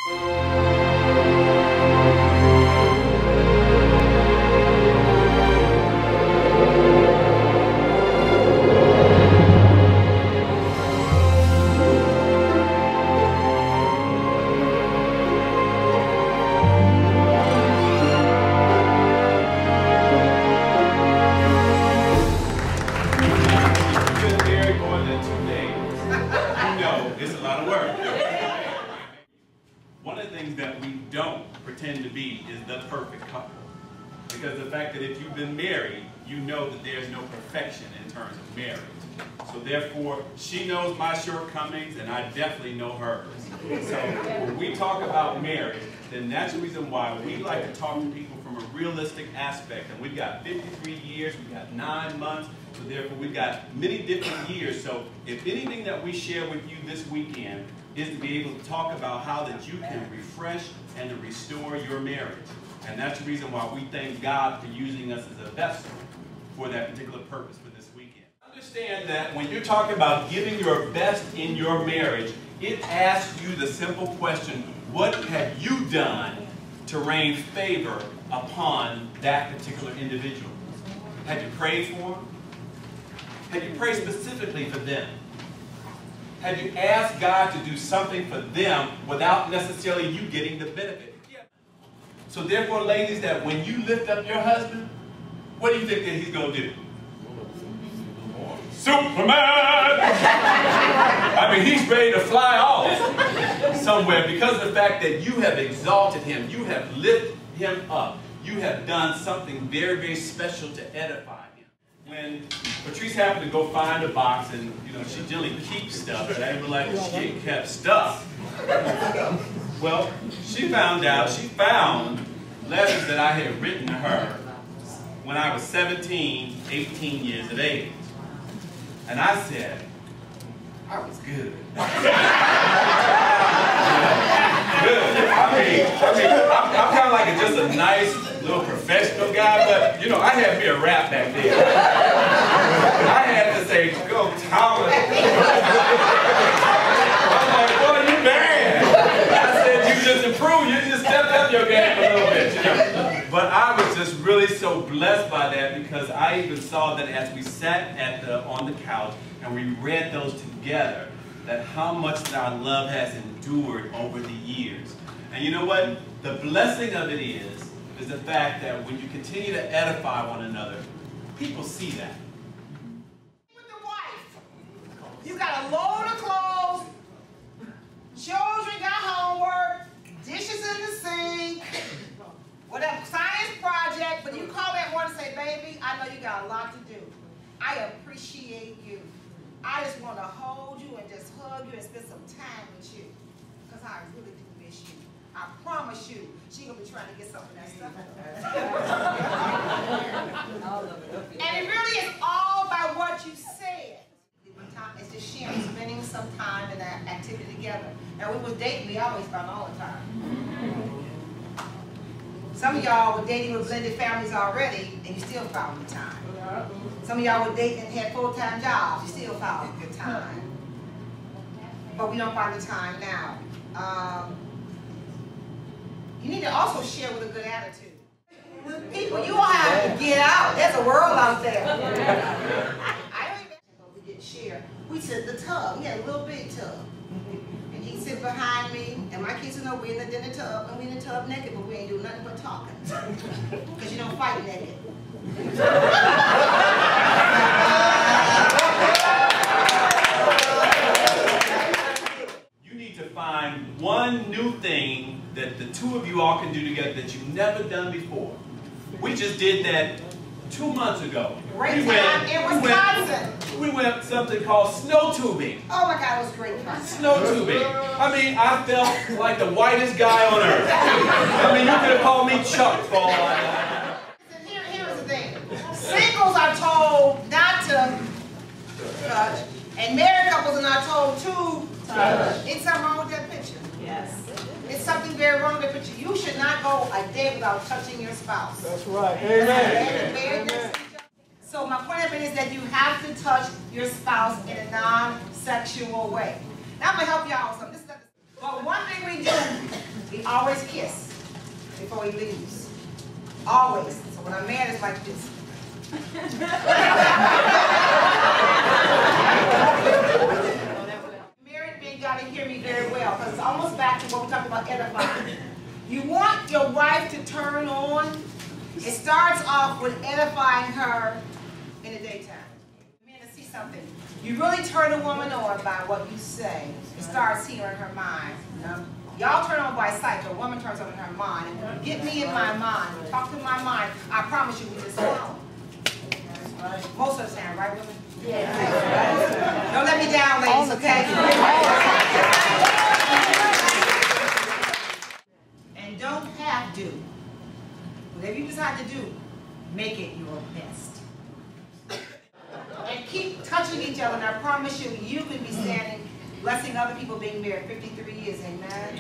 One of the things that we don't pretend to be is the perfect couple. Because the fact that if you've been married, you know that there's no perfection in terms of marriage. So therefore, she knows my shortcomings and I definitely know hers. So when we talk about marriage, then that's the reason why we like to talk to people from a realistic aspect. And we've got 53 years, we've got 9 months, so therefore we've got many different years. So if anything that we share with you this weekend is to be able to talk about how that you can refresh and to restore your marriage. And that's the reason why we thank God for using us as a vessel for that particular purpose for this weekend. Understand that when you're talking about giving your best in your marriage, it asks you the simple question, what have you done to rain favor upon that particular individual? Have you prayed for them? Have you prayed specifically for them? Have you asked God to do something for them without necessarily you getting the benefit? Yeah. So therefore, ladies, that when you lift up your husband, what do you think that he's going to do? Superman! I mean, he's ready to fly off somewhere because of the fact that you have exalted him. You have lifted him up. You have done something very, very special to edify him. When Patrice happened to go find a box, and you know she generally keeps stuff, but I didn't realize that she kept stuff. Well, she found letters that I had written to her when I was 17, 18 years of age. And I said, I was good. I'm kind of like just a nice little professional guy, but you know, I had me a rap back then. I had to say, go Thomas. I'm like, boy, you bad. I said, you just improved, you just stepped up your game a little bit, you know. But I was just really so blessed by that because I even saw that as we sat on the couch and we read those together, that how much that our love has endured over the years. And you know what? The blessing of it is the fact that when you continue to edify one another, people see that. With the wife, you got a load of clothes, children got homework, dishes in the sink, whatever, science project, but you call that one and say, baby, I know you got a lot to do. I appreciate you. I just want to hold you and just hug you and spend some time with you. Because I really do miss you. I promise you, she's going to be trying to get some of that stuff. And it really is all by what you said. It's just sharing, spending some time in that activity together. And we was dating, we always found all the time. Some of y'all were dating with blended families already, and you still found the time. Some of y'all were dating and had full-time jobs, you still found the time. But we don't find the time now. You need to also share with a good attitude. People, you all have to get out. There's a world out there. I don't even we didn't share. We took the tub. We had a little big tub. And he'd sit behind me, and my kids would know we're in the tub, and we're in the tub naked, but we ain't doing nothing but talking. Because you don't fight naked. You need to find one new thing that the two of you all can do together that you've never done before. We just did that 2 months ago. Great time in Wisconsin. We went something called snow tubing. Oh my God, it was great fun. Snow tubing. I mean, I felt like the whitest guy on earth. I mean, you could have called me Chuck for all I know. Here's the thing. Singles are told not to touch, and married couples are not told to touch. It's something wrong with that picture. Yes. It's something very wrong with that picture. You should not go a day without touching your spouse. That's right. Amen. Amen. So my point of it is that you have to touch your spouse in a non-sexual way. Now I'm going to help y'all with something. But one thing we do always kiss before he leaves. Always. So when I'm mad, it's like this. Married men got to hear me very well, because it's almost back to what we're talking about edifying. You want your wife to turn on. It starts off with edifying her in the daytime. Men, to see something. You really turn a woman on by what you say. It starts here in her mind. You know? Y'all turn on by sight, but a woman turns on in her mind. And get me in my mind. Talk to my mind. I promise you, we just follow. Most of the time, right, women? Yeah. Don't let me down, ladies, okay? And don't have to. Whatever you decide to do, make it your best. And keep touching each other, and I promise you, you could be standing blessing other people being married 53 years, amen?